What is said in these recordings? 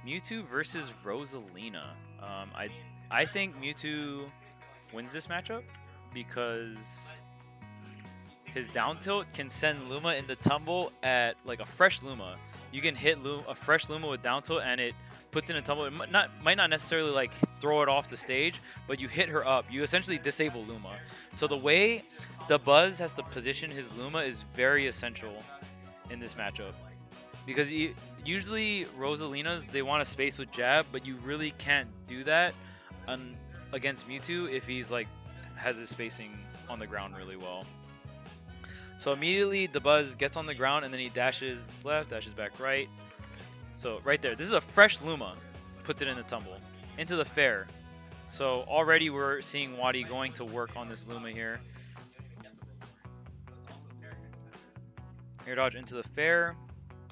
Mewtwo versus Rosalina. I think Mewtwo wins this matchup because his down tilt can send Luma into tumble at like a fresh Luma. You can hit a fresh Luma with down tilt and it puts it in tumble. It might not necessarily like throw it off the stage, but you hit her up. You essentially disable Luma. So the way the Buzz has to position his Luma is very essential in this matchup. Because usually Rosalina's, they want to space with jab, but you really can't do that against Mewtwo if he's like has his spacing on the ground really well. So immediately the Buzz gets on the ground and then he dashes left, dashes back right. So right there, this is a fresh Luma, puts it in the tumble, into the fair. So already we're seeing WaDi going to work on this Luma here. Air dodge into the fair.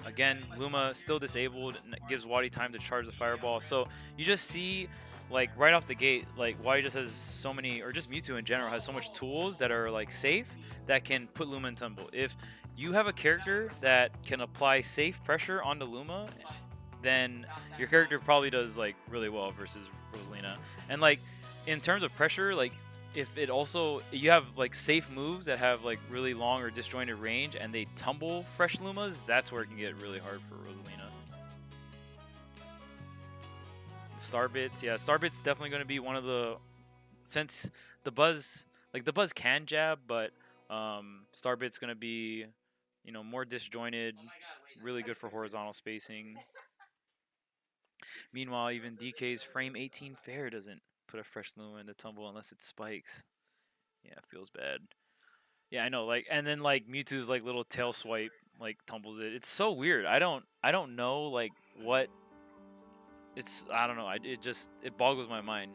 Again, Luma still disabled, and it gives WaDi time to charge the fireball. So you just see, like, right off the gate, like, WaDi just has so many, or just Mewtwo in general, has so much tools that are, like, safe that can put Luma in tumble. If you have a character that can apply safe pressure onto Luma, then your character probably does, like, really well versus Rosalina. And, like, in terms of pressure, like, if it also, you have like safe moves that have like really long or disjointed range and they tumble fresh Lumas, that's where it can get really hard for Rosalina. Starbits, yeah, Starbits definitely going to be one of the, since the Buzz, like the Buzz can jab, but Starbits going to be, you know, more disjointed, really good for horizontal spacing. Meanwhile, even DK's frame 18 fair doesn't put a fresh Luma into tumble unless it spikes. Yeah, it feels bad. Yeah, I know. Like, and then like Mewtwo's like little tail swipe like tumbles it. It's so weird. I don't know like what. I don't know. It boggles my mind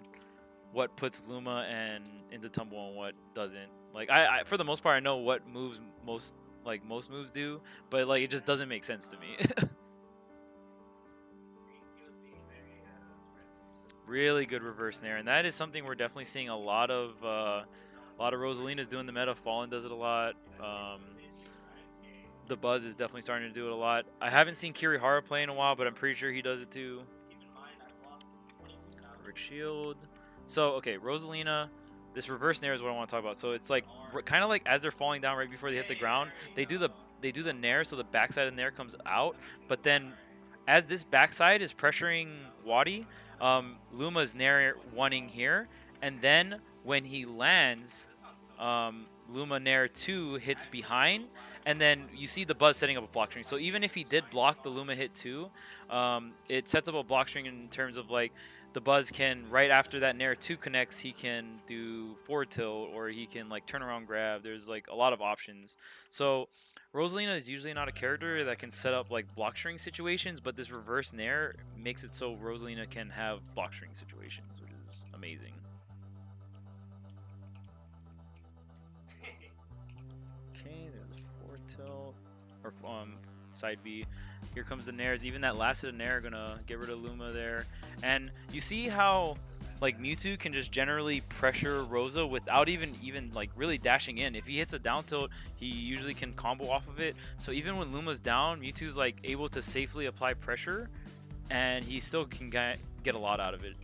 what puts Luma and into tumble and what doesn't. Like I for the most part I know what moves most moves do, but like it just doesn't make sense to me. Really good reverse nair, and that is something we're definitely seeing a lot of Rosalinas doing the meta. Fallen does it a lot. The Buzz is definitely starting to do it a lot. I haven't seen K0re play in a while, but I'm pretty sure he does it too. Rick Shield. So okay, Rosalina. This reverse nair is what I want to talk about. So it's like kind of like as they're falling down right before they hit the ground, they do the nair, so the backside of the nair comes out, but then as this backside is pressuring WaDi, Luma's nair wanting here, and then when he lands, Luma nair 2 hits behind, and then you see the Buzz setting up a block string. So even if he did block the Luma hit 2, it sets up a block string in terms of like the Buzz can, right after that nair 2 connects, he can do forward tilt, or he can like turn around grab. There's like a lot of options. So Rosalina is usually not a character that can set up like block string situations, but this reverse nair makes it so Rosalina can have block string situations, which is amazing. Okay, there's forward tilt, or side B. Here comes the nairs. Even that last hit of nair gonna get rid of Luma there. And you see how like Mewtwo can just generally pressure Rosa without even like really dashing in. If he hits a down tilt, he usually can combo off of it. So even when Luma's down, Mewtwo's like able to safely apply pressure, and he still can get a lot out of it.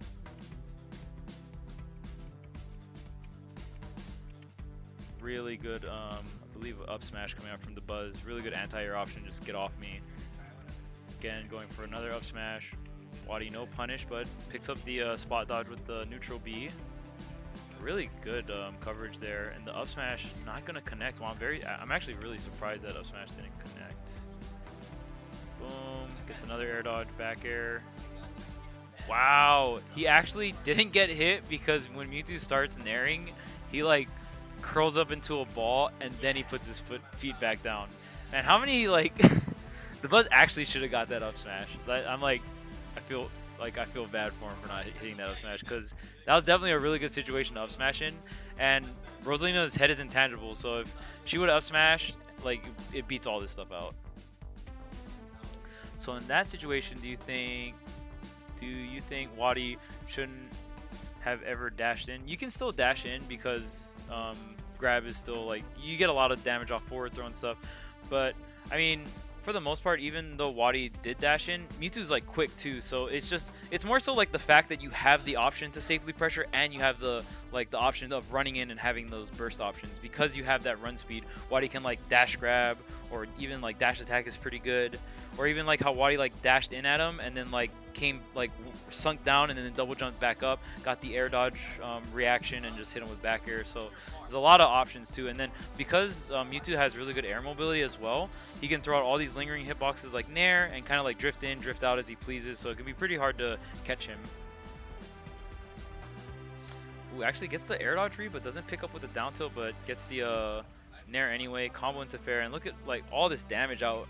Really good, I believe, up smash coming out from the Buzz. Really good anti-air option. Just get off me. Again, going for another up smash. WaDi no punish, but picks up the spot dodge with the neutral B. Really good coverage there, and the up smash not gonna connect. Well, I'm actually really surprised that up smash didn't connect. Boom, gets another air dodge, back air. Wow, he actually didn't get hit because when Mewtwo starts nairing, he like curls up into a ball and then he puts his feet back down. And how many like the Buzz actually should have got that up smash. I'm like, I feel bad for him for not hitting that up smash, because that was definitely a really good situation to up smash in. And Rosalina's head is intangible, so if she would have up smashed, like it beats all this stuff out. So in that situation, do you think WaDi shouldn't have ever dashed in? You can still dash in because grab is still like, you get a lot of damage off forward throw and stuff, but I mean, for the most part, even though WaDi did dash in, Mewtwo's like quick too, so it's more so like the fact that you have the option to safely pressure and you have the option of running in and having those burst options. Because you have that run speed, WaDi can like dash grab, or even like dash attack is pretty good, or even like how WaDi like dashed in at him and then like came like sunk down and then double jumped back up, got the air dodge reaction and just hit him with back air. So there's a lot of options too. And then because Mewtwo has really good air mobility as well, he can throw out all these lingering hitboxes like Nair and kind of like drift in, drift out as he pleases. So it can be pretty hard to catch him. Ooh, actually gets the air dodge read, but doesn't pick up with the down tilt, but gets the Nair anyway. Combo into fair, and look at like all this damage out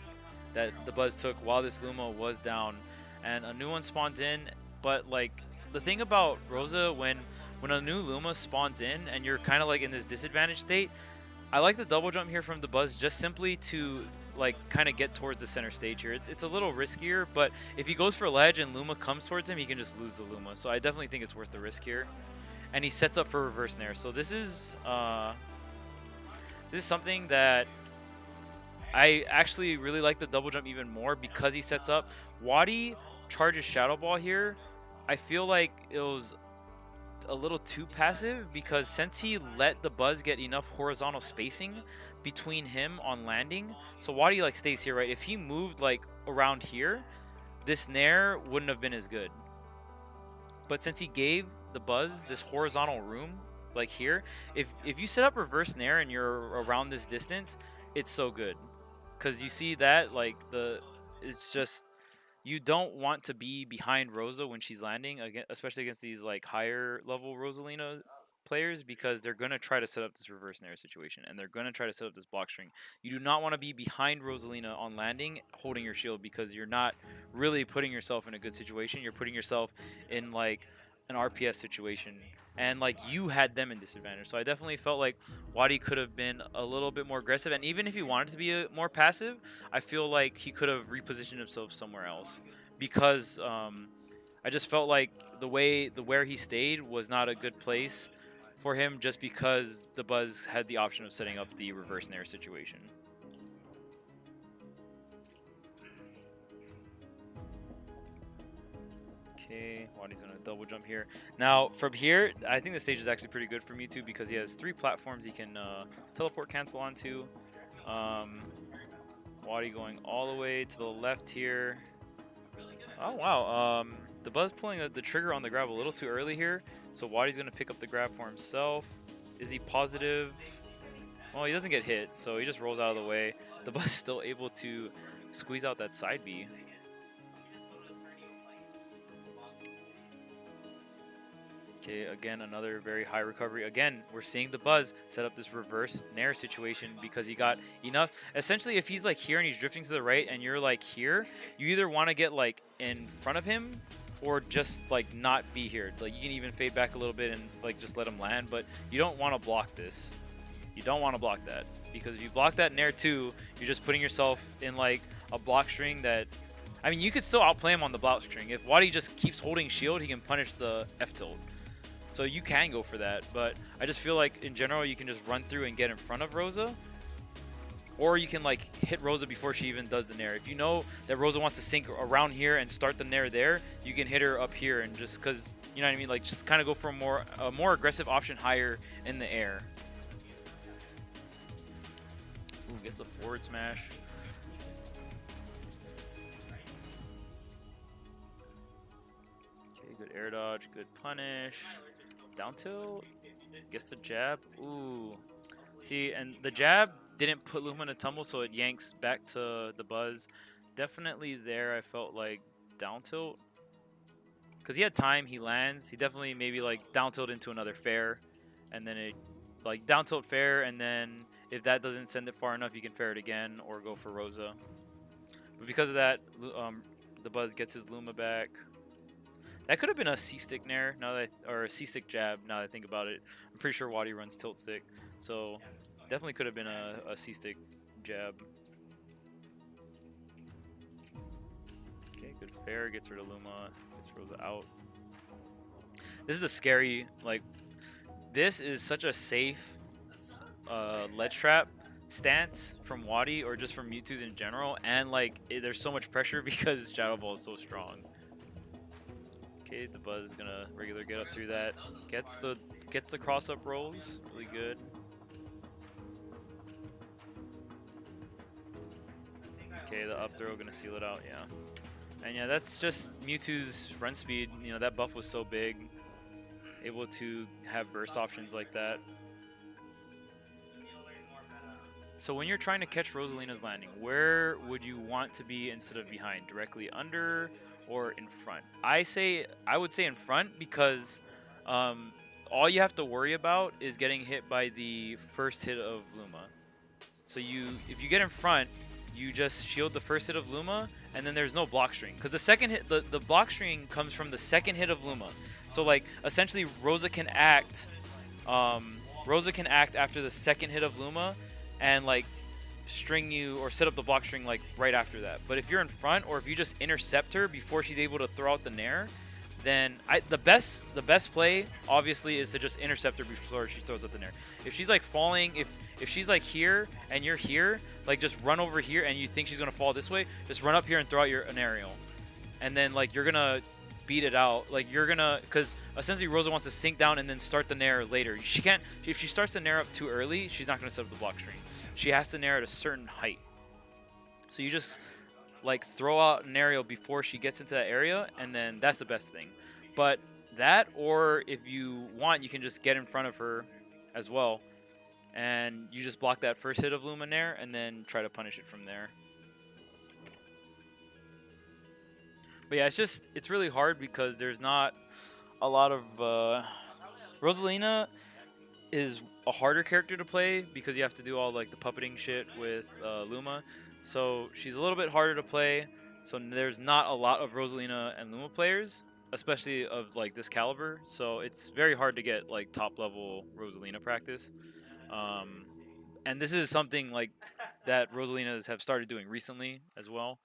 that the Buzz took while this Luma was down. And a new one spawns in, but like the thing about Rosa, when a new Luma spawns in and you're kind of like in this disadvantaged state, I like the double jump here from the Buzz just simply to like kind of get towards the center stage here. It's a little riskier, but if he goes for a ledge and Luma comes towards him, he can just lose the Luma. So I definitely think it's worth the risk here. And he sets up for reverse Nair. So this is something that I actually really like the double jump even more because he sets up. WaDi charges Shadow Ball here. I feel like it was a little too passive because since he let the Buzz get enough horizontal spacing between him on landing, so WaDi like stays here, right? If he moved like around here, this Nair wouldn't have been as good. But since he gave the Buzz this horizontal room like here, if you set up reverse Nair and you're around this distance, it's so good. Because you see that like it's just, you don't want to be behind Rosa when she's landing, especially against these like higher level Rosalina players, because they're going to try to set up this reverse Nair situation and they're going to try to set up this block string. You do not want to be behind Rosalina on landing holding your shield, because you're not really putting yourself in a good situation. You're putting yourself in like an RPS situation, and like you had them in disadvantage. So I definitely felt like WaDi could have been a little bit more aggressive, and even if he wanted to be more passive, I feel like he could have repositioned himself somewhere else, because I just felt like where he stayed was not a good place for him, just because the Buzz had the option of setting up the reverse Nair situation. Okay, WaDi's gonna double jump here. Now from here, I think the stage is actually pretty good for Mewtwo because he has 3 platforms he can teleport cancel onto. WaDi going all the way to the left here. Oh wow, the Buzz pulling the trigger on the grab a little too early here, so WaDi's gonna pick up the grab for himself. Is he positive? Well, he doesn't get hit, so he just rolls out of the way. The Buzz is still able to squeeze out that side B. Okay, again, another very high recovery. Again, we're seeing the Buzz set up this reverse Nair situation because he got enough. Essentially, if he's like here and he's drifting to the right and you're like here, you either want to get like in front of him or just like not be here. Like you can even fade back a little bit and like just let him land, but you don't want to block this. You don't want to block that, because if you block that Nair too, you're just putting yourself in like a block string that, I mean, you could still outplay him on the block string. If WaDi just keeps holding shield, he can punish the F tilt. So you can go for that, but I just feel like in general you can just run through and get in front of Rosa, or you can like hit Rosa before she even does the Nair. If you know that Rosa wants to sink around here and start the Nair there, you can hit her up here, and just because, you know what I mean, like just kind of go for a more aggressive option higher in the air. Ooh, gets the forward smash. Okay, good air dodge, good punish. Down tilt, gets the jab. Ooh. See, and the jab didn't put Luma in a tumble, so it yanks back to the Buzz. Definitely there, I felt like down tilt. Because he had time, he lands. He definitely maybe like down tilt into another fair. And then it, like down tilt fair, and then if that doesn't send it far enough, you can fair it again or go for Rosa. But because of that, the Buzz gets his Luma back. That could have been a C-stick Nair, or a C-stick jab, now that I think about it. I'm pretty sure WaDi runs tilt stick, so definitely could have been a C-stick jab. Okay, good fair, gets rid of Luma, gets Rosa out. This is the scary, like, this is such a safe ledge trap, stance from WaDi or just from Mewtwo's in general, and like there's so much pressure because Shadow Ball is so strong. Okay, Dabuz is gonna regular get up through that. Gets the cross up rolls, really good. Okay, the up throw gonna seal it out, yeah. And yeah, that's just Mewtwo's run speed. You know, that buff was so big, able to have burst options like that. So when you're trying to catch Rosalina's landing, where would you want to be instead of behind? Directly under or in front? I would say in front because all you have to worry about is getting hit by the first hit of Luma. So if you get in front, you just shield the first hit of Luma, and then there's no block string. Because the second hit, the block string comes from the second hit of Luma. So like essentially Rosa can act after the second hit of Luma and like string you or set up the block string like right after that. But if you're in front or if you just intercept her before she's able to throw out the nair, then the best play obviously is to just intercept her before she throws out the nair. If she's like falling, if she's like here and you're here, like just run over here and you think she's gonna fall this way, just run up here and throw out an aerial, and then like you're gonna beat it out. Like you're gonna, because essentially Rosa wants to sink down and then start the nair later. She can't. If she starts the nair up too early, she's not gonna set up the block string. She has to nair at a certain height. So you just like throw out an aerial before she gets into that area, and then that's the best thing. But that, or if you want, you can just get in front of her as well, and you just block that first hit of Luminaire and then try to punish it from there. But yeah, it's really hard because there's not a lot of Rosalina is a harder character to play because you have to do all like the puppeting shit with Luma. So she's a little bit harder to play. So there's not a lot of Rosalina and Luma players, especially of like this caliber. So it's very hard to get like top level Rosalina practice. And this is something like that Rosalinas have started doing recently as well.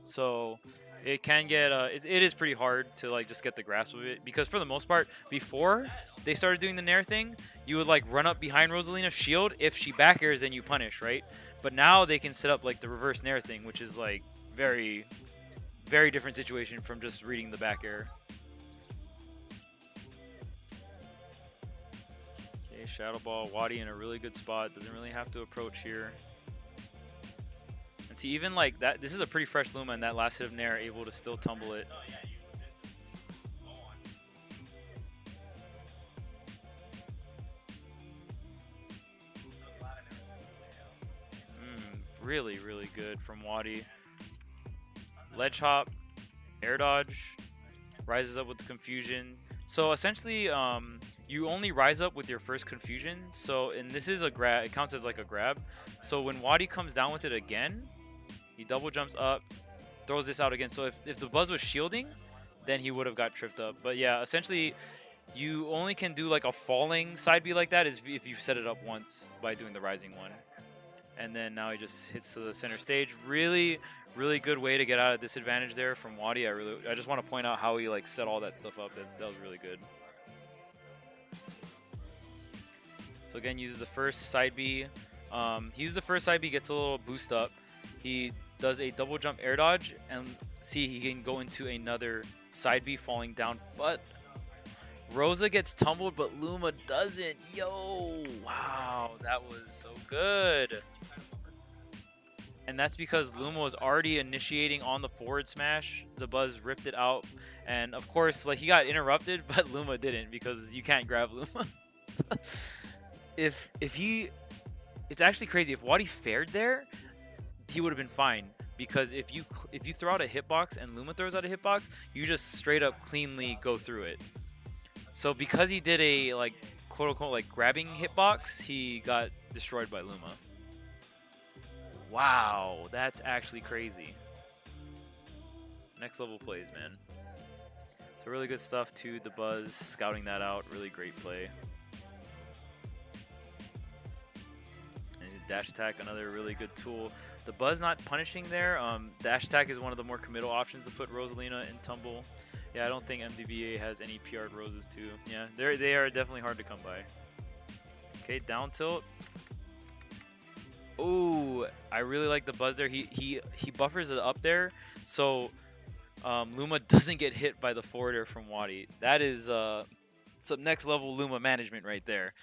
So it can get it is pretty hard to like just get the grasp of it, because for the most part before they started doing the nair thing, you would like run up behind Rosalina, shield, if she back airs then you punish, right? But now they can set up like the reverse nair thing, which is like very different situation from just reading the back air. Okay, Shadow Ball, WaDi in a really good spot, doesn't really have to approach here. And see, even like that, this is a pretty fresh Luma, and that last hit of Nair able to still tumble it. Really, really good from WaDi. Ledge hop, air dodge, rises up with the confusion. So essentially, you only rise up with your first confusion. So, and this is a grab, it counts as like a grab. So when WaDi comes down with it again, he double jumps up, throws this out again. So if the Buzz was shielding, then he would have got tripped up. But yeah, essentially, you only can do like a falling side B like that is if you set it up once by doing the rising one. And then now he just hits to the center stage. Really, really good way to get out of disadvantage there from WaDi. I just want to point out how he like set all that stuff up. That was really good. So again, uses the first side B. He uses the first side B, gets a little boost up. He does a double jump air dodge, and see, he can go into another side B falling down. But Rosa gets tumbled, but Luma doesn't. Yo, wow, that was so good. And that's because Luma was already initiating on the forward smash. The Buzz ripped it out, and of course, like, he got interrupted, but Luma didn't, because you can't grab Luma. It's actually crazy. If WaDi fared there, he would have been fine, because if you throw out a hitbox and Luma throws out a hitbox, you just straight up cleanly go through it. So because he did a like quote unquote like grabbing hitbox, he got destroyed by Luma. Wow, that's actually crazy. Next level plays, man. So really good stuff to the Buzz, scouting that out. Really great play. And dash attack, another really good tool. The Buzz not punishing there. Dash attack is one of the more committal options to put Rosalina in tumble. Yeah, I don't think MDVA has any PR'd Roses too. Yeah, they are definitely hard to come by. Okay, down tilt. Ooh, I really like the buzz there. He buffers it up there, so Luma doesn't get hit by the forwarder from WaDi. That is some next level Luma management right there.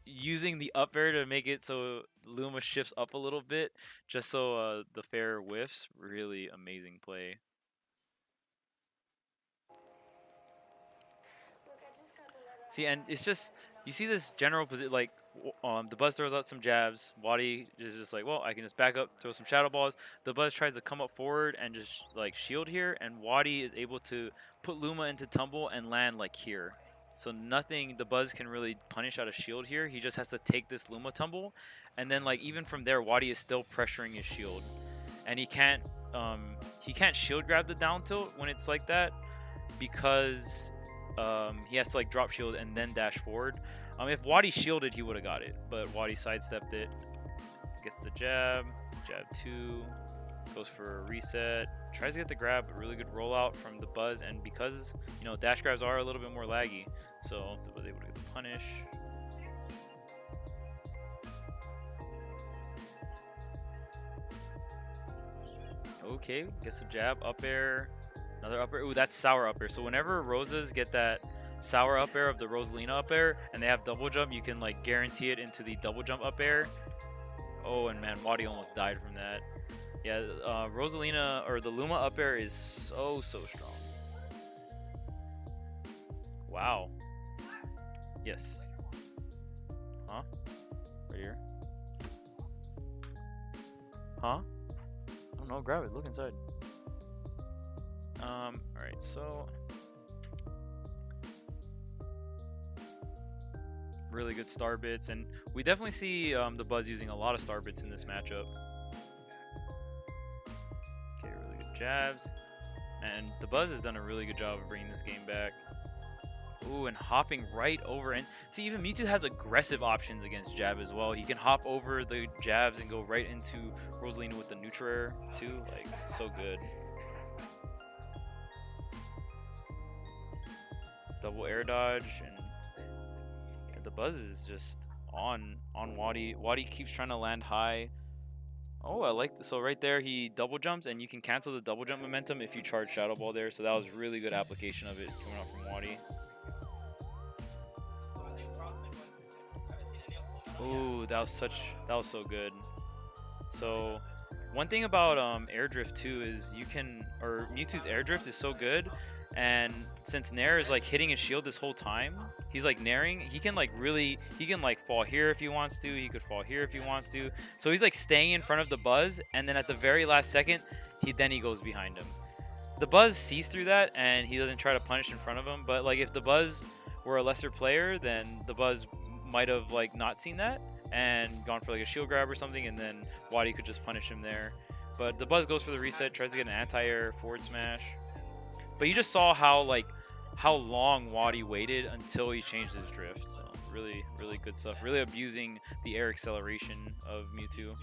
Using the up air to make it so Luma shifts up a little bit, just so the fair whiffs. Really amazing play. See, and it's just you see this general position like the Buzz throws out some jabs. WaDi is just like, well, I can just back up, throw some shadow balls. The Buzz tries to come up forward and just like shield here, and WaDi is able to put Luma into tumble and land like here. So nothing the Buzz can really punish out of shield here. He just has to take this Luma tumble, and then like even from there, WaDi is still pressuring his shield, and he can't shield grab the down tilt when it's like that because he has to like drop shield and then dash forward. If WaDi shielded, he would have got it, but WaDi sidestepped it. Gets the jab, jab 2, goes for a reset, tries to get the grab, but really good rollout from the Buzz, and because, you know, dash grabs are a little bit more laggy, so the Buzz able to get the punish. Okay, gets the jab, up air, another up air. Ooh, that's sour up air. So whenever Rosas get that sour up air of the Rosalina up air and they have double jump, you can like guarantee it into the double jump up air. Oh, and man, WaDi almost died from that. Yeah, Rosalina or the Luma up air is so strong. Wow. Yes. Huh? Right here. Huh? I don't know. Grab it. Look inside. Alright, so really good star bits, and we definitely see the Buzz using a lot of star bits in this matchup. Okay, really good jabs, and the Buzz has done a really good job of bringing this game back. Ooh, and hopping right over, and see, even Mewtwo has aggressive options against jab as well. He can hop over the jabs and go right into Rosalina with the neutral air too, like so good. Double air dodge, and yeah, the Buzz is just on WaDi. WaDi keeps trying to land high. Oh, I like this. So right there, he double jumps, and you can cancel the double jump momentum if you charge Shadow Ball there. So that was really good application of it coming out from WaDi. Ooh, that was so good. So one thing about air drift too is Mewtwo's air drift is so good, and since Nair is like hitting his shield this whole time, he's like nairing. He can like fall here if he wants to. He could fall here if he wants to. So he's like staying in front of the Buzz, and then at the very last second, he goes behind him. The Buzz sees through that, and he doesn't try to punish in front of him. But like if the Buzz were a lesser player, then the Buzz might have like not seen that and gone for like a shield grab or something, and then WaDi could just punish him there. But the Buzz goes for the reset, tries to get an anti-air forward smash. But you just saw how long WaDi waited until he changed his drift. So really good stuff. Really abusing the air acceleration of Mewtwo.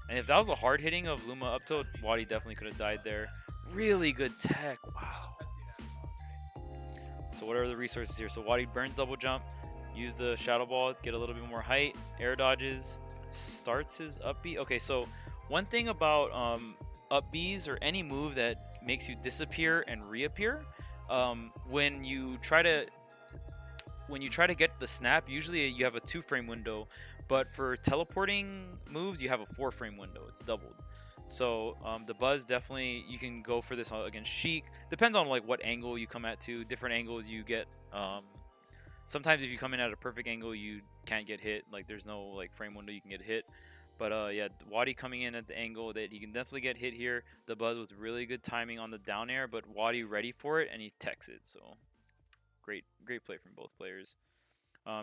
And if that was a hard hitting of Luma up tilt, WaDi definitely could have died there. Really good tech. Wow. So what are the resources here? So WaDi burns double jump, use the Shadow Ball, get a little bit more height, air dodges, starts his up B. Okay, so one thing about up Bs or any move that makes you disappear and reappear, when you try to get the snap, usually you have a 2-frame window, but for teleporting moves you have a 4-frame window. It's doubled. So the Buzz definitely, you can go for this against Sheik. Depends on like what angle you come at too. Different angles you get. Sometimes if you come in at a perfect angle, you can't get hit. Like there's no like frame window you can get hit. But yeah, WaDi coming in at the angle that he can definitely get hit here. The Buzz with really good timing on the down air, but WaDi ready for it, and he techs it. So great play from both players.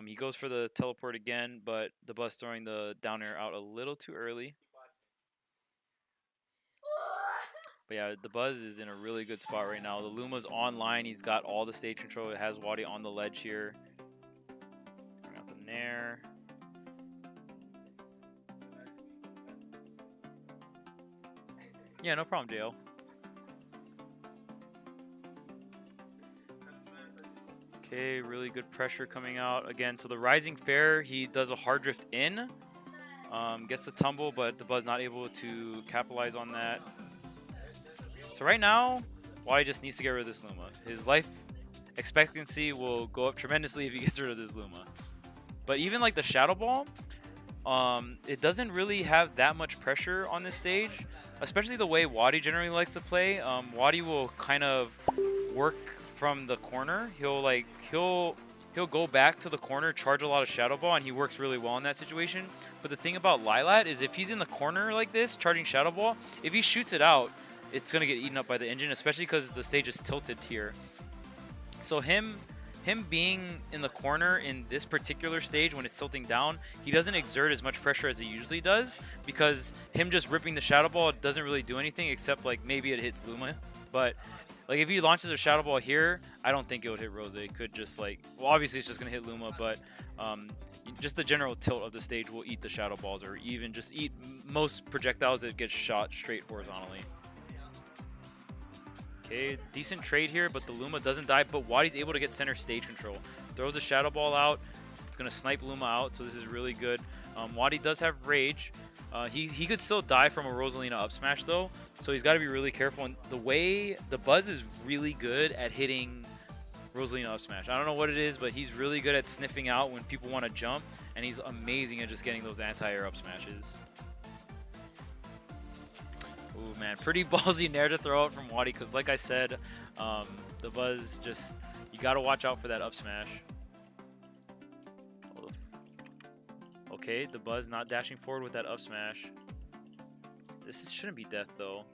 He goes for the teleport again, but the Buzz throwing the down air out a little too early. But yeah, the Buzz is in a really good spot right now. The Luma's online. He's got all the stage control. It has WaDi on the ledge here. Bring out the Nair. Yeah, no problem, JL. Okay, really good pressure coming out. Again, so the Rising Fair, he does a hard drift in, Gets the tumble, but Dabuz not able to capitalize on that. So right now, WaDi just needs to get rid of this Luma. His life expectancy will go up tremendously if he gets rid of this Luma. But even like the Shadow Ball, it doesn't really have that much pressure on this stage, especially the way WaDi generally likes to play. WaDi will kind of work from the corner. He'll go back to the corner, charge a lot of Shadow Ball, and he works really well in that situation. But the thing about Lilat is if he's in the corner like this, charging Shadow Ball, if he shoots it out, it's going to get eaten up by the engine, especially because the stage is tilted here. So him being in the corner in this particular stage when it's tilting down, he doesn't exert as much pressure as he usually does, because him just ripping the Shadow Ball doesn't really do anything except like maybe it hits Luma. But like if he launches a Shadow Ball here, I don't think it would hit Rose. It could just like, well, obviously it's just going to hit Luma, but just the general tilt of the stage will eat the Shadow Balls, or even just eat most projectiles that get shot straight horizontally. Okay, decent trade here, but the Luma doesn't die, but WaDi's able to get center stage control. Throws a Shadow Ball out. It's going to snipe Luma out, so this is really good. WaDi does have Rage. He could still die from a Rosalina up smash, though, so he's got to be really careful. And the way the Buzz is really good at hitting Rosalina up smash. I don't know what it is, but he's really good at sniffing out when people want to jump, and he's amazing at just getting those anti-air up smashes. Ooh, man, pretty ballsy nair to throw out from WaDi, because like I said, the Buzz just, you got to watch out for that up smash. Okay, the Buzz not dashing forward with that up smash. Shouldn't be death, though.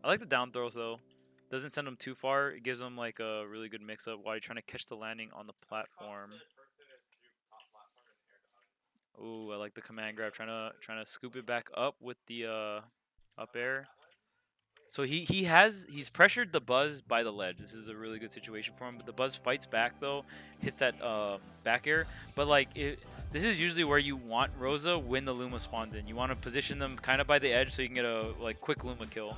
I like the down throws, though. Doesn't send him too far. It gives him like a really good mix-up. WaDi trying to catch the landing on the platform. Ooh, I like the command grab. Trying to scoop it back up with the up air. So he's pressured the Buzz by the ledge. This is a really good situation for him. But the Buzz fights back though, hits that back air. But like this is usually where you want Rosa when the Luma spawns in. You want to position them kind of by the edge so you can get a like quick Luma kill.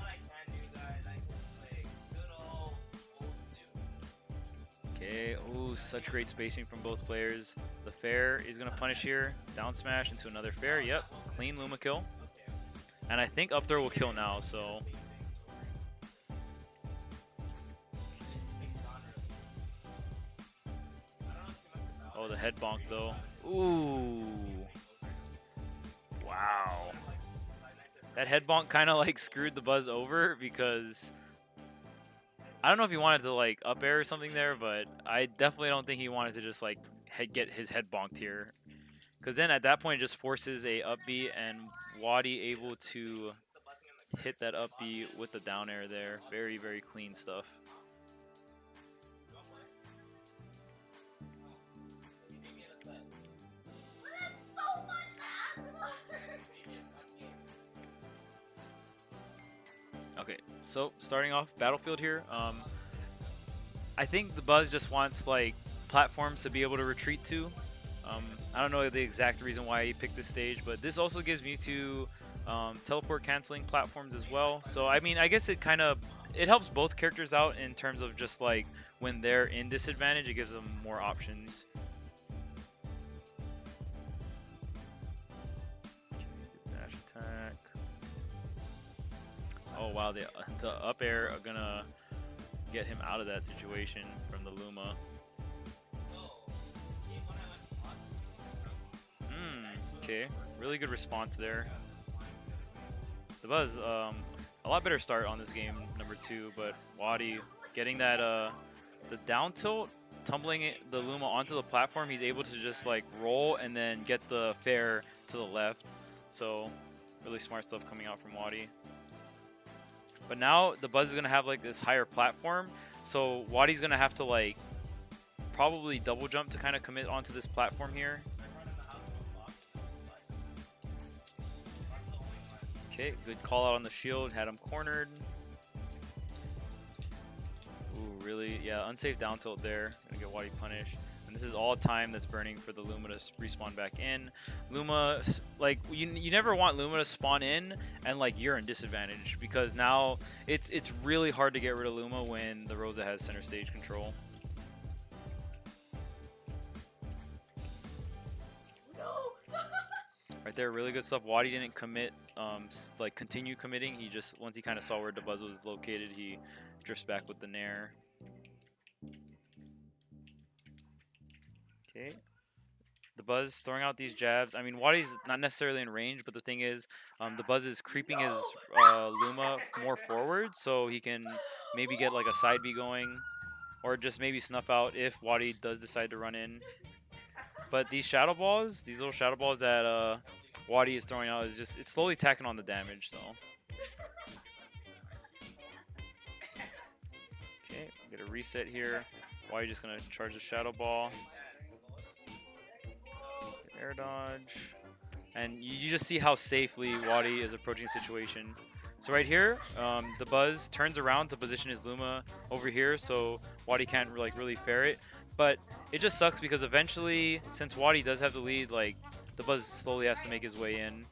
Okay, ooh, such great spacing from both players. The Fair is gonna punish here. Down smash into another Fair. Yep, clean Luma kill. And I think up throw will kill now, so. Oh, the head bonk though. Ooh. Wow. That head bonk kind of like screwed the Buzz over, because I don't know if he wanted to like up air or something there, but I definitely don't think he wanted to just like get his head bonked here. Because then at that point it just forces a up B, and WaDi able to hit that up B with the down air there. Very, very clean stuff. Okay, so starting off Battlefield here, I think the Buzz just wants like platforms to be able to retreat to. I don't know the exact reason why he picked this stage, but this also gives Mewtwo teleport canceling platforms as well. So I mean, I guess it helps both characters out in terms of just like when they're in disadvantage, it gives them more options. Dash attack. Oh wow, the up air are gonna get him out of that situation from the Luma. Okay, really good response there. The Buzz, a lot better start on this game, number 2, but WaDi getting that, the down tilt, tumbling the Luma onto the platform, he's able to just like roll and then get the Fair to the left. So, really smart stuff coming out from WaDi. But now the Buzz is going to have like this higher platform, so WaDi's going to have to like probably double jump to kind of commit onto this platform here. Okay, good call out on the shield, had him cornered. Ooh, really, yeah, unsafe down tilt there. Gonna get WaDi punished. And this is all time that's burning for the Luma to respawn back in. Luma, like, you never want Luma to spawn in and like you're in disadvantage, because now it's really hard to get rid of Luma when the Rosa has center stage control. Right there, really good stuff. WaDi didn't commit, like continue committing. He just, once he kind of saw where Dabuz was located, he drifts back with the nair. Okay. Dabuz throwing out these jabs. I mean, WaDi's not necessarily in range, but the thing is, Dabuz is creeping his Luma more forward, so he can maybe get like a side B going, or just maybe snuff out if WaDi does decide to run in. But these shadow balls, these little shadow balls that WaDi is throwing out, is just, it's slowly tacking on the damage. So okay, get a reset here. WaDi just gonna charge the shadow ball. Air dodge. And you just see how safely WaDi is approaching the situation. So right here, Dabuz turns around to position his Luma over here, so WaDi can't like really ferret. But it just sucks because eventually, since WaDi does have the lead, like Dabuz slowly has to make his way in.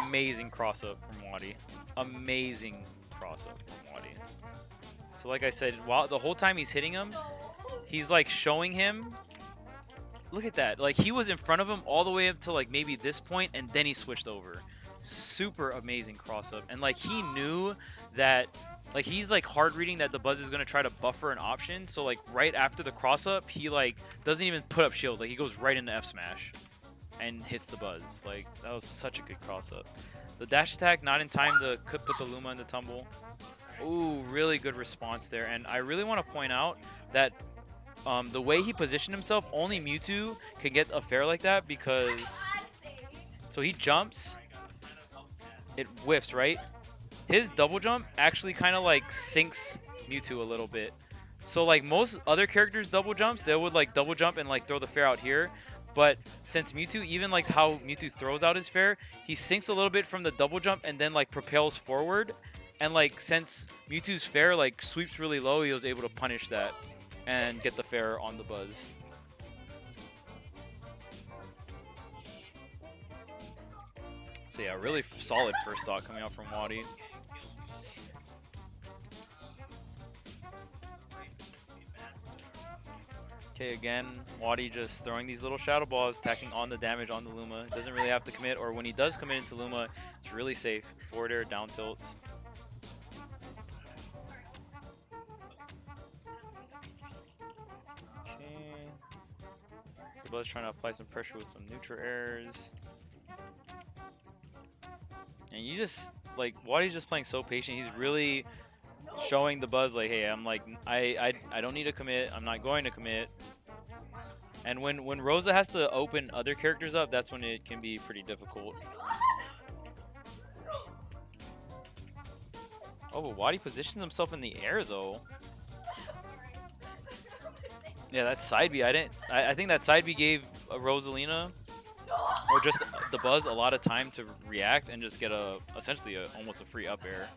Amazing cross up from WaDi. Amazing cross up from WaDi. So like I said, while the whole time he's hitting him, he's like showing him. Look at that. Like he was in front of him all the way up to like maybe this point, and then he switched over. Super amazing cross up. And like he knew that, like he's like hard reading that Dabuz is gonna try to buffer an option. So like right after the cross up, he like doesn't even put up shield. Like he goes right into F smash and hits Dabuz. Like that was such a good cross up. The dash attack not in time to put the Luma in the tumble. Ooh, really good response there. And I really want to point out that the way he positioned himself, only Mewtwo can get a fair like that, because so he jumps, it whiffs, right? His double jump actually kind of like sinks Mewtwo a little bit. So like most other characters double jumps, they would like double jump and like throw the fair out here. But since Mewtwo, even like how Mewtwo throws out his fair, he sinks a little bit from the double jump and then like propels forward. And like since Mewtwo's fair like sweeps really low, he was able to punish that and get the fair on Dabuz. So yeah, really solid first stock coming out from WaDi. Okay, again, WaDi just throwing these little shadow balls, tacking on the damage on the Luma. Doesn't really have to commit, or when he does commit into Luma, it's really safe. Forward air, down tilts. Dabuz trying to apply some pressure with some neutral airs. And you just, like, WaDi's just playing so patient. He's really showing Dabuz, like, hey, I'm like, I don't need to commit. I'm not going to commit. And when Rosa has to open other characters up, that's when it can be pretty difficult. Oh, but WaDi positions himself in the air, though. Yeah, that side B, I think that side B gave Rosalina, or just Dabuz, a lot of time to react and just get essentially almost a free up air.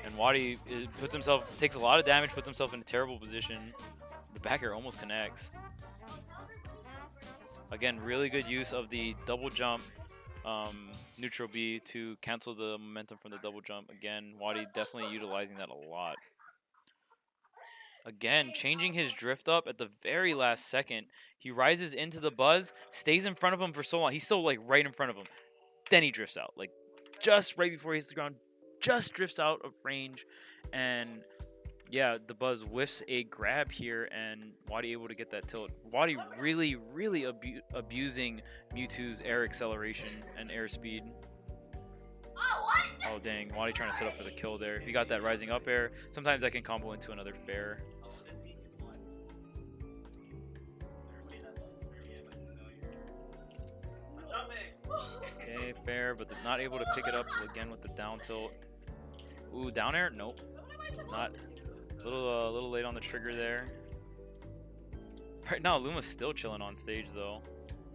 And WaDi takes a lot of damage, puts himself in a terrible position. The back air almost connects. Again, really good use of the double jump neutral B to cancel the momentum from the double jump. Again, WaDi definitely utilizing that a lot. Again, changing his drift up at the very last second. He rises into the Buzz, stays in front of him for so long. He's still like right in front of him. Then he drifts out, like just right before he hits the ground, just drifts out of range. And yeah, the Buzz whiffs a grab here, and WaDi able to get that tilt. WaDi really, really abusing Mewtwo's air acceleration and air speed. Oh dang, WaDi trying to set up for the kill there. If you got that rising up air, sometimes that can combo into another fair. Okay, fair, but not able to pick it up again with the down tilt. Ooh, down air? Nope. Not. A little late on the trigger there. Right now, Luma's still chilling on stage though.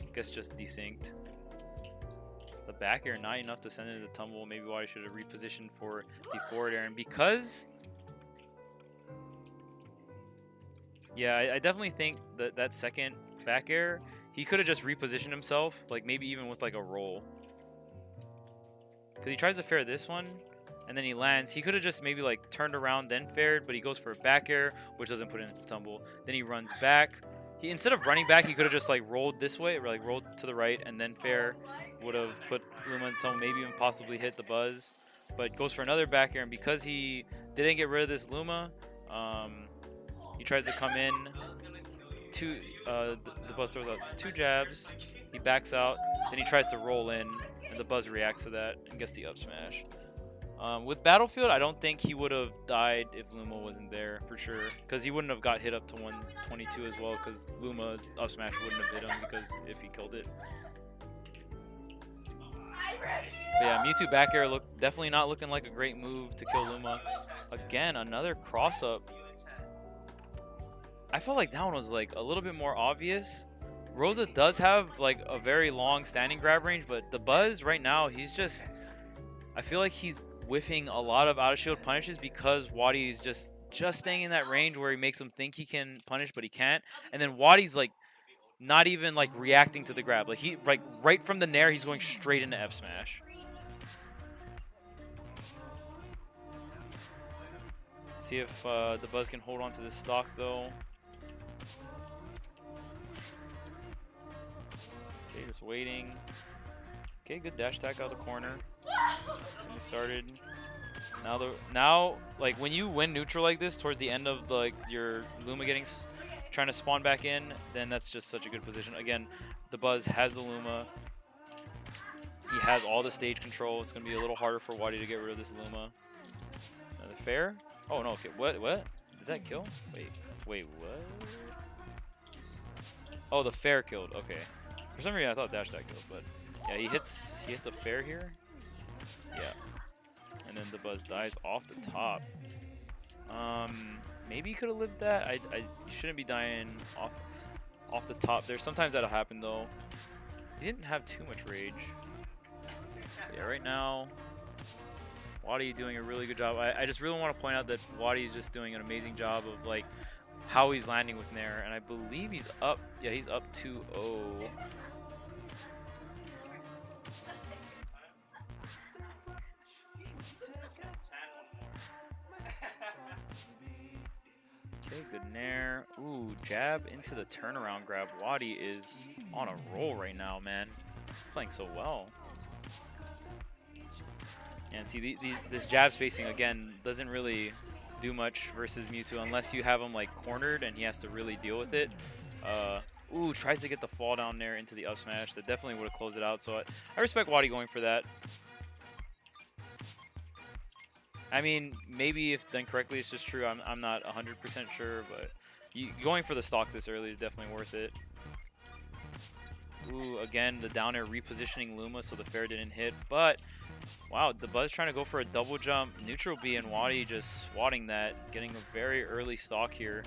I guess just desynced. The back air not enough to send it into the tumble. Maybe WaDi should have repositioned for the forward air. And because, yeah, I definitely think that that second back air, he could have just repositioned himself, like maybe even with like a roll. Because he tries to fair this one, and then he lands. He could have just maybe like turned around then fared, but he goes for a back air, which doesn't put it into the tumble. Then he runs back, He, instead of running back, he could have just like rolled this way, or like rolled to the right, and then fair would have put Luma in tumble, maybe even possibly hit the Buzz. But goes for another back air, and because he didn't get rid of this Luma, he tries to come in. The Buzz throws out 2 jabs. He backs out, then he tries to roll in, and the Buzz reacts to that and gets the up smash. With Battlefield, I don't think he would have died if Luma wasn't there, for sure. Because he wouldn't have got hit up to 122 as well, because Luma up smash wouldn't have hit him because if he killed it. But yeah, Mewtwo back air definitely not looking like a great move to kill Luma. Again, another cross up. I felt like that one was like a little bit more obvious. Rosa does have like a very long standing grab range, but the Buzz right now, he's just, I feel like he's whiffing a lot of out of shield punishes because WaDi is just staying in that range where he makes him think he can punish, but he can't. And then WaDi's like not even like reacting to the grab. Like he right from the nair, he's going straight into F smash. See if the Buzz can hold on to this stock though. Okay, just waiting. Okay, good dash attack out of the corner. Something started. Now, like when you win neutral like this towards the end of like your Luma trying to spawn back in, then that's just such a good position. Again, the Buzz has the Luma. He has all the stage control. It's gonna be a little harder for WaDi to get rid of this Luma. Another fair? Oh no, okay. What? Did that kill? Wait, what? Oh, the fair killed. Okay. For some reason I thought dash attack killed, but yeah, he hits a fair here. Yeah. And then the Buzz dies off the top. Maybe he could have lived that. I shouldn't be dying off the top there. Sometimes that'll happen though. He didn't have too much rage. Yeah, right now WaDi doing a really good job. I just really want to point out that WaDi is just doing an amazing job of like how he's landing with Nair, and I believe he's up. Yeah, he's up 2-0. Okay, good Nair. Ooh, jab into the turnaround grab. WaDi is on a roll right now, man. Playing so well. And see, this jab spacing, again, doesn't really do much versus Mewtwo unless you have him, like, cornered and he has to really deal with it. Ooh, tries to get the fall down there into the up smash. That definitely would have closed it out. So I respect WaDi going for that. I mean, maybe if done correctly, it's just true. I'm not 100% sure, but going for the stock this early is definitely worth it. Ooh, again, the down air repositioning Luma so the fair didn't hit. But, wow, the Buzz trying to go for a double jump. Neutral B and WaDi just swatting that, getting a very early stock here.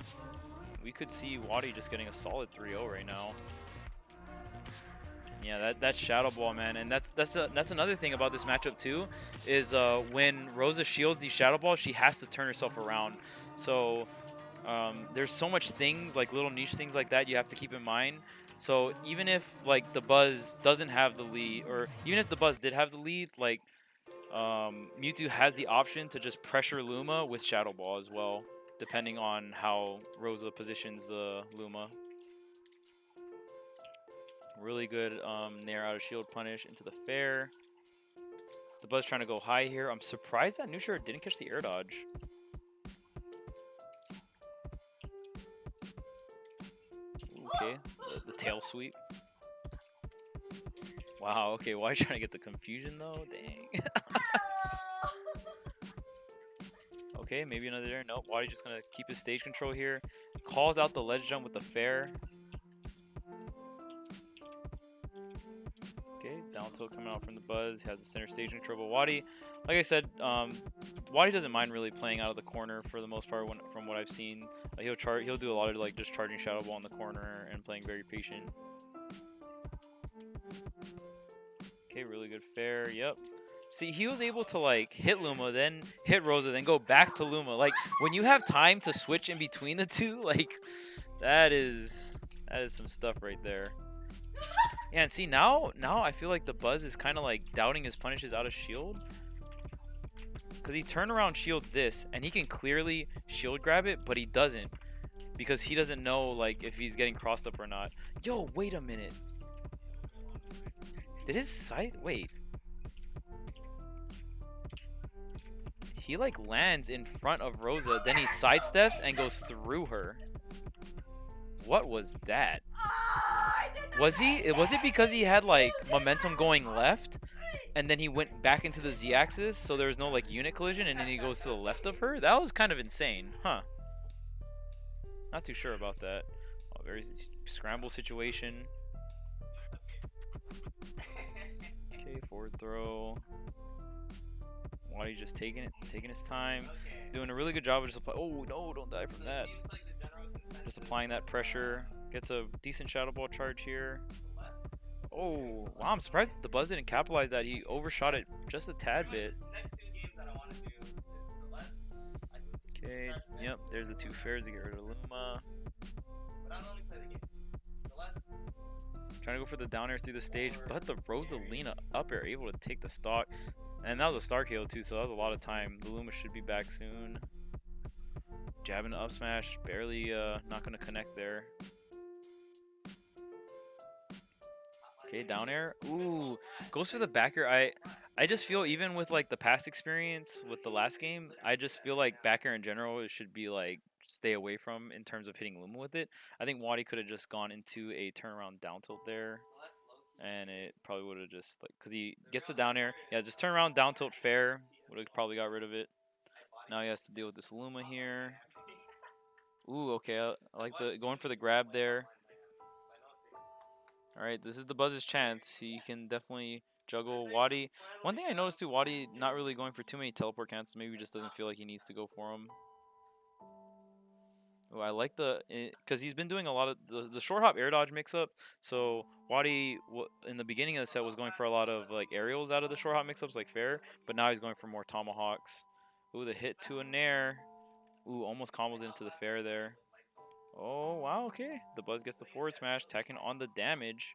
We could see WaDi just getting a solid 3-0 right now. Yeah, that's Shadow Ball, man, and that's another thing about this matchup too, is when Rosa shields these Shadow Balls, she has to turn herself around. So there's so much things, like little niche things like that, you have to keep in mind. So even if like the Buzz doesn't have the lead, or even if the Buzz did have the lead, like Mewtwo has the option to just pressure Luma with Shadow Ball as well, depending on how Rosa positions the Luma. Really good Nair out of shield punish into the fair. The Buzz trying to go high here. I'm surprised that Neutral didn't catch the air dodge. Okay, the tail sweep. Wow, okay, why are you trying to get the confusion though? Dang. Okay, maybe another there. Nope, WaDi just gonna keep his stage control here. Calls out the ledge jump with the fair. Okay, down tilt coming out from the Buzz. He has the center stage control. But WaDi, like I said, WaDi doesn't mind really playing out of the corner for the most part. From what I've seen, he'll do a lot of like just charging Shadow Ball in the corner and playing very patient. Okay, really good fair. Yep. See, he was able to like hit Luma, then hit Rosa, then go back to Luma. Like when you have time to switch in between the two, like that is some stuff right there. Yeah, and see, now I feel like the Buzz is kind of like doubting his punishes out of shield. Because he turnaround shields this, and he can clearly shield grab it, but he doesn't. because he doesn't know like if he's getting crossed up or not. Yo, wait a minute. Did his side wait? He like lands in front of Rosa, then he sidesteps and goes through her. What was that? Was it because he had like momentum going left and then he went back into the Z axis so there was no like unit collision and then he goes to the left of her? That was kind of insane, huh? Not too sure about that. Oh, very scramble situation. Okay, forward throw. WaDi just taking his time, doing a really good job of just applying. Oh no, don't die from that. Just applying that pressure. Gets a decent shadow ball charge here. Oh wow, I'm surprised that the Buzz didn't capitalize that. He overshot it just a tad bit. Okay, yep, there's the two fairs to get rid of Luma. Trying to go for the down air through the stage, but the Rosalina up air able to take the stock. And that was a star KO too, so that was a lot of time. The Luma should be back soon. Jabbing the up smash, barely not going to connect there. Okay, down air. Ooh, goes for the back air. I just feel even with like the past experience with the last game, I just feel like back air in general it should be like stay away from in terms of hitting Luma with it. I think WaDi could have just gone into a turnaround down tilt there. And it probably would have just like, cause he gets the down air. Yeah, just turn around, down tilt fair. Would have probably got rid of it. Now he has to deal with this Luma here. Ooh, okay. I like the going for the grab there. All right, this is the Buzz's chance. He can definitely juggle WaDi. One thing I noticed too, WaDi not really going for too many teleport cancels. Maybe he just doesn't feel like he needs to go for them. Oh, I like because he's been doing a lot of the short hop air dodge mix up. So WaDi in the beginning of the set was going for a lot of like aerials out of the short hop mix ups like fair, but now he's going for more tomahawks. Ooh, the hit to a nair. Ooh, almost combos into the fair there. Oh wow, okay. The Buzz gets the forward smash, tacking on the damage.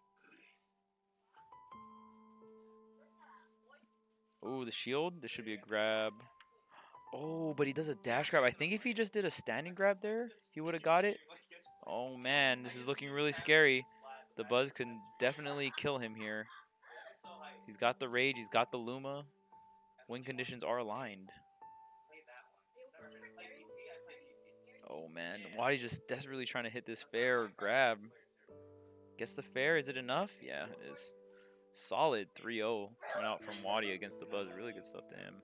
Ooh, the shield. This should be a grab. Oh, but he does a dash grab. I think if he just did a standing grab there, he would have got it. Oh man, this is looking really scary. The Buzz can definitely kill him here. He's got the rage, he's got the Luma. Win conditions are aligned. Oh man, WaDi's just desperately trying to hit this fair or grab. Gets the fair, is it enough? Yeah, it is. Solid 3-0 coming out from WaDi against the Buzz. Really good stuff to him.